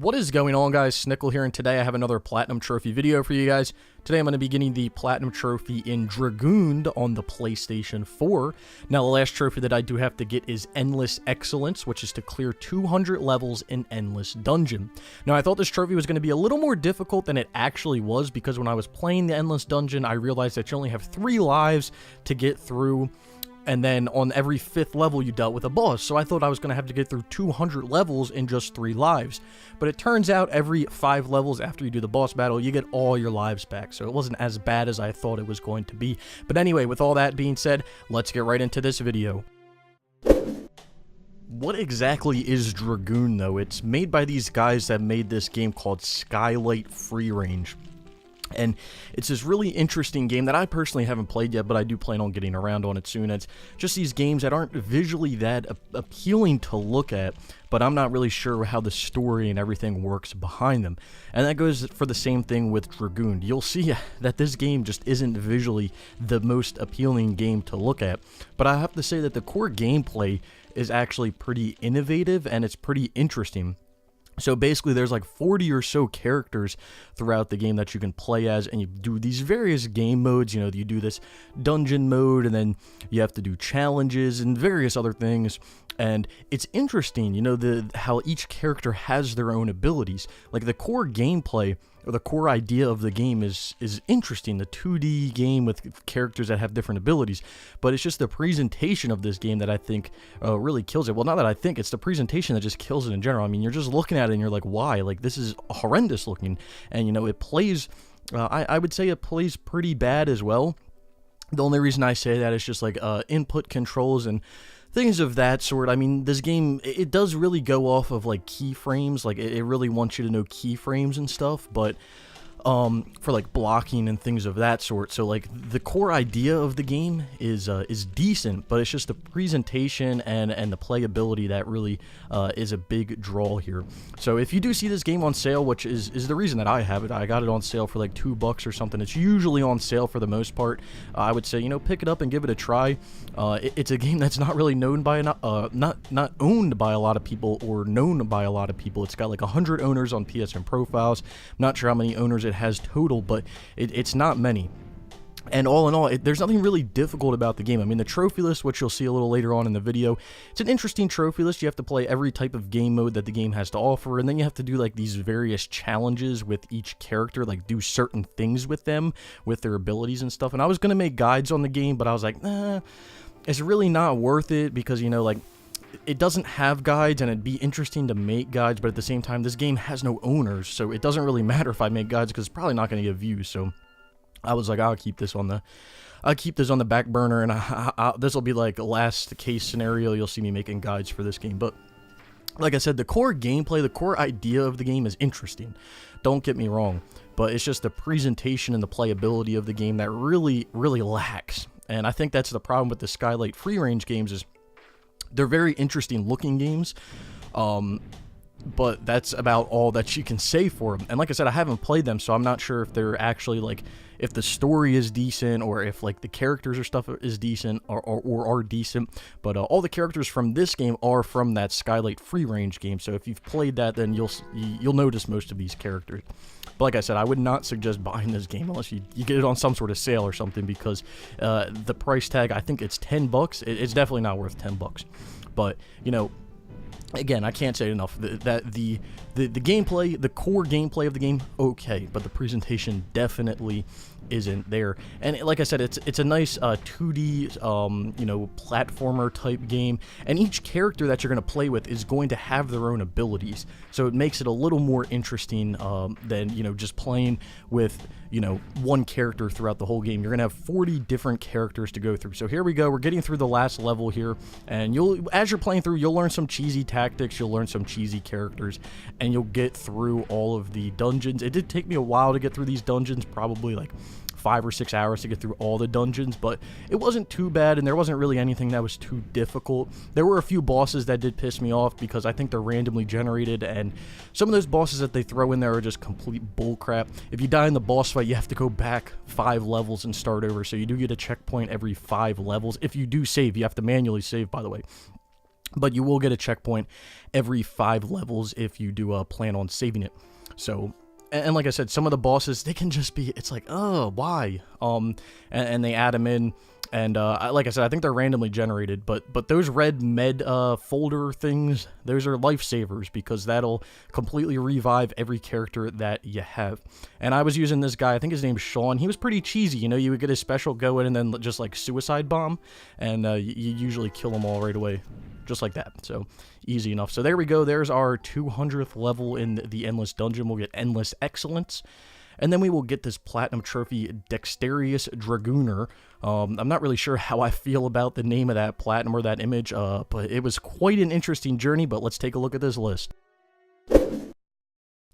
What is going on, guys? Snickel here, and today I have another Platinum Trophy video for you guys. Today I'm going to be getting the Platinum Trophy in Dragooned on the PlayStation 4. Now, the last trophy that I do have to get is Endless Excellence, which is to clear 200 levels in Endless Dungeon. Now, I thought this trophy was going to be a little more difficult than it actually was, because when I was playing the Endless Dungeon, I realized that you only have 3 lives to get through. And then on every 5th level, you dealt with a boss. So I thought I was going to have to get through 200 levels in just 3 lives. But it turns out every 5 levels after you do the boss battle, you get all your lives back. So it wasn't as bad as I thought it was going to be. But anyway, with all that being said, let's get right into this video. What exactly is Dragoon, though? It's made by these guys that made this game called Skylight Free Range. And it's this really interesting game that I personally haven't played yet, but I do plan on getting around on it soon. It's just these games that aren't visually that appealing to look at, but I'm not really sure how the story and everything works behind them. And that goes for the same thing with Dragooned. You'll see that this game just isn't visually the most appealing game to look at, but I have to say that the core gameplay is actually pretty innovative and it's pretty interesting. So basically there's like 40 or so characters throughout the game that you can play as, and you do these various game modes. You know, you do this dungeon mode, and then you have to do challenges and various other things. And it's interesting, you know, how each character has their own abilities. Like the core gameplay, or the core idea of the game is interesting, the 2D game with characters that have different abilities, but it's just the presentation of this game that I think really kills it. Well, not that I think, it's the presentation that just kills it in general. I mean, you're just looking at it and you're like, why? Like, this is horrendous looking, and you know, it plays, I would say it plays pretty bad as well. The only reason I say that is just like input controls and things of that sort. I mean, this game, it does really go off of like keyframes. Like it really wants you to know keyframes and stuff, but for like blocking and things of that sort. So like the core idea of the game is decent, but it's just the presentation and the playability that really is a big draw here. So if you do see this game on sale, which is the reason that I have it, I got it on sale for like $2 or something. It's usually on sale for the most part. I would say, you know, pick it up and give it a try. It's a game that's not really known by not owned by a lot of people or known by a lot of people. It's got like 100 owners on PSN profiles. I'm not sure how many owners it has total, but it's not many. And all in all, there's nothing really difficult about the game. I mean, the trophy list, which you'll see a little later on in the video, it's an interesting trophy list. You have to play every type of game mode that the game has to offer, and then you have to do like these various challenges with each character, like do certain things with them, with their abilities and stuff. And I was going to make guides on the game, but I was like, nah, it's really not worth it, because, you know, like, it doesn't have guides, and it'd be interesting to make guides, but at the same time, this game has no owners, so it doesn't really matter if I make guides, because it's probably not going to get views. So I was like, I'll keep this on the back burner, and this will be like a last case scenario. You'll see me making guides for this game. But like I said, the core gameplay, the core idea of the game is interesting. Don't get me wrong, but it's just the presentation and the playability of the game that really lacks. And I think that's the problem with the Skylight Free Range games, is they're very interesting looking games, but that's about all that you can say for them. And like I said, I haven't played them, so I'm not sure if they're actually like, if the story is decent, or if like the characters or stuff is decent, or are decent. But all the characters from this game are from that Skylight Free Range game, so if you've played that, then you'll notice most of these characters. But like I said, I would not suggest buying this game unless you get it on some sort of sale or something, because the price tag, I think it's $10. It's definitely not worth $10. But, you know, again, I can't say it enough that the gameplay, the core gameplay of the game, okay, but the presentation definitely isn't there. And like I said, it's a nice 2D you know, platformer type game, and each character that you're going to play with is going to have their own abilities, so it makes it a little more interesting than, you know, just playing with, you know, one character throughout the whole game. You're going to have 40 different characters to go through. So here we go, we're getting through the last level here, and as you're playing through, you'll learn some cheesy tactics, you'll learn some cheesy characters, and you'll get through all of the dungeons. It did take me a while to get through these dungeons, probably like 5 or 6 hours to get through all the dungeons, but it wasn't too bad, and there wasn't really anything that was too difficult. There were a few bosses that did piss me off, because I think they're randomly generated, and some of those bosses that they throw in there are just complete bullcrap. If you die in the boss fight, you have to go back 5 levels and start over, so you do get a checkpoint every 5 levels. If you do save, you have to manually save, by the way. but you will get a checkpoint every 5 levels if you do plan on saving it. So, and like I said, some of the bosses, they can just be, it's like, oh, why? And they add them in, and like I said, I think they're randomly generated, but those red med folder things, those are lifesavers, because that'll completely revive every character that you have. And I was using this guy, I think his name's Sean. He was pretty cheesy, you know, you would get his special going and then just like suicide bomb, and you usually kill them all right away. Just like that, so easy enough. So there we go, there's our 200th level in the Endless Dungeon. We'll get Endless Excellence, and then we will get this Platinum Trophy, Dexterous Dragooner. I'm not really sure how I feel about the name of that Platinum or that image, but it was quite an interesting journey, but let's take a look at this list.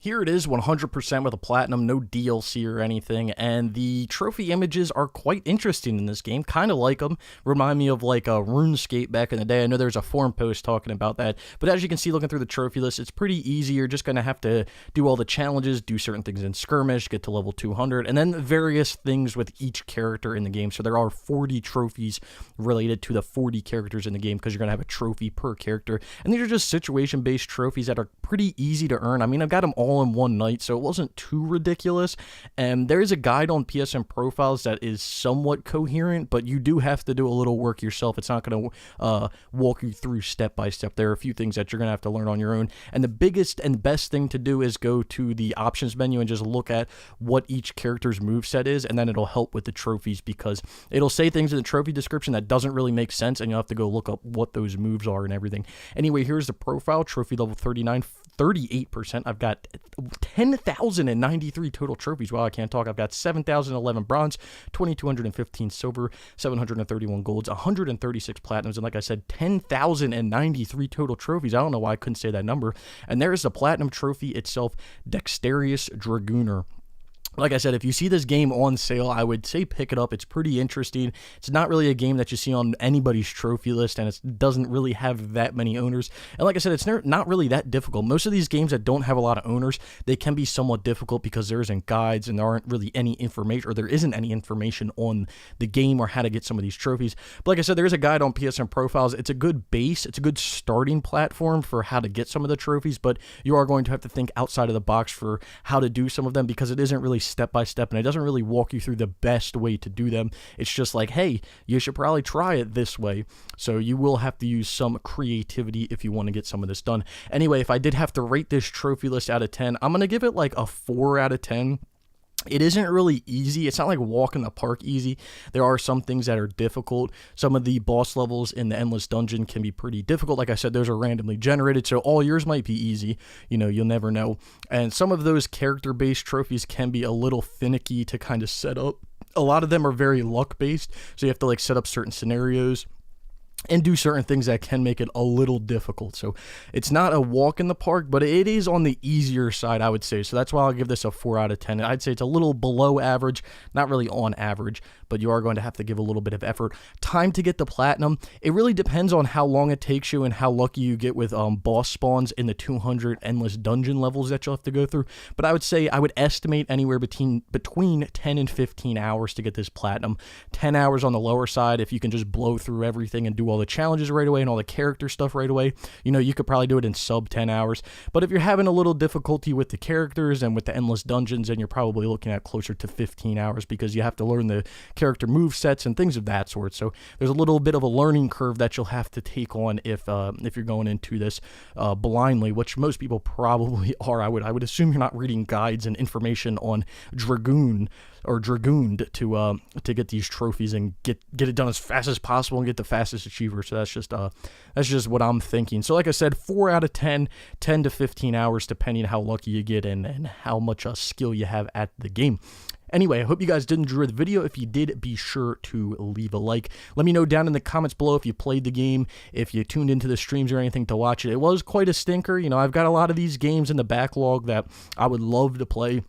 Here it is, 100% with a Platinum, no DLC or anything, and the trophy images are quite interesting in this game, kind of like them, remind me of like a RuneScape back in the day. I know there's a forum post talking about that, but as you can see looking through the trophy list, it's pretty easy. You're just going to have to do all the challenges, do certain things in Skirmish, get to level 200, and then various things with each character in the game. So there are 40 trophies related to the 40 characters in the game, because you're going to have a trophy per character, and these are just situation-based trophies that are pretty easy to earn. I mean, I've got them all in one night, so it wasn't too ridiculous, and there is a guide on PSN Profiles that is somewhat coherent, but you do have to do a little work yourself. It's not going to walk you through step by step. There are a few things that you're going to have to learn on your own, and the biggest and best thing to do is go to the options menu and just look at what each character's moveset is, and then it'll help with the trophies, because it'll say things in the trophy description that doesn't really make sense, and you'll have to go look up what those moves are and everything. Anyway, here's the profile, trophy level 39, 38%. I've got 10,093 total trophies. Wow, I can't talk. I've got 7,011 bronze, 2,215 silver, 731 golds, 136 platinums, and like I said, 10,093 total trophies. I don't know why I couldn't say that number. And there's the platinum trophy itself, Dexterous Dragooner. Like I said, if you see this game on sale, I would say pick it up. It's pretty interesting. It's not really a game that you see on anybody's trophy list, and it doesn't really have that many owners. And like I said, it's not really that difficult. Most of these games that don't have a lot of owners, they can be somewhat difficult because there isn't guides and there aren't really any information, or there isn't any information on the game or how to get some of these trophies. But like I said, there is a guide on PSN Profiles. It's a good base. It's a good starting platform for how to get some of the trophies, but you are going to have to think outside of the box for how to do some of them, because it isn't really step by step, and it doesn't really walk you through the best way to do them. It's just like, hey, you should probably try it this way. So you will have to use some creativity if you want to get some of this done. Anyway, if I did have to rate this trophy list out of 10, I'm going to give it like a 4 out of 10. It isn't really easy. It's not like walk in the park easy. There are some things that are difficult. Some of the boss levels in the Endless Dungeon can be pretty difficult. Like I said, those are randomly generated, so all yours might be easy. You know, you'll never know. And some of those character-based trophies can be a little finicky to kind of set up. A lot of them are very luck-based, so you have to like set up certain scenarios and do certain things that can make it a little difficult. So it's not a walk in the park, but it is on the easier side, I would say. So that's why I'll give this a 4 out of 10. I'd say it's a little below average, not really on average, but you are going to have to give a little bit of effort. Time to get the platinum, it really depends on how long it takes you and how lucky you get with boss spawns in the 200 endless dungeon levels that you'll have to go through. But I would say, I would estimate anywhere between 10 and 15 hours to get this platinum. 10 hours on the lower side if you can just blow through everything and do all the challenges right away and all the character stuff right away. You know, you could probably do it in sub 10 hours. But if you're having a little difficulty with the characters and with the endless dungeons, then you're probably looking at closer to 15 hours, because you have to learn the character move sets and things of that sort. So there's a little bit of a learning curve that you'll have to take on if you're going into this blindly, which most people probably are. I would assume you're not reading guides and information on Dragooned to get these trophies and get it done as fast as possible and get the fastest achiever. So that's just what I'm thinking. So like I said, 4 out of 10, 10 to 15 hours, depending on how lucky you get and how much skill you have at the game. Anyway, I hope you guys did enjoy the video. If you did, be sure to leave a like. Let me know down in the comments below if you played the game, if you tuned into the streams or anything to watch it. It was quite a stinker. You know, I've got a lot of these games in the backlog that I would love to play.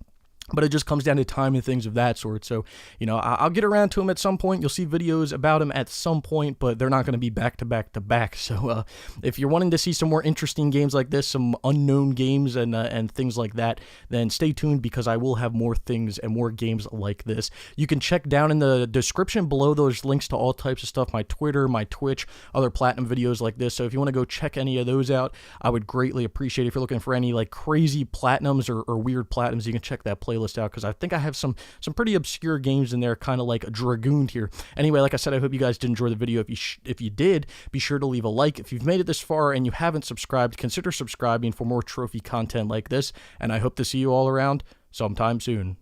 But it just comes down to time and things of that sort. So, you know, I'll get around to them at some point. You'll see videos about them at some point, but they're not going to be back to back to back. So, if you're wanting to see some more interesting games like this, some unknown games and things like that, then stay tuned, because I will have more things and more games like this. You can check down in the description below those links to all types of stuff, my Twitter, my Twitch, other Platinum videos like this. So if you want to go check any of those out, I would greatly appreciate it. If you're looking for any like crazy Platinums or weird Platinums, you can check that playlist out, because I think I have some pretty obscure games in there, kind of like Dragooned here. Anyway, like I said, I hope you guys did enjoy the video. If you did, be sure to leave a like. If you've made it this far and you haven't subscribed, consider subscribing for more trophy content like this, and I hope to see you all around sometime soon.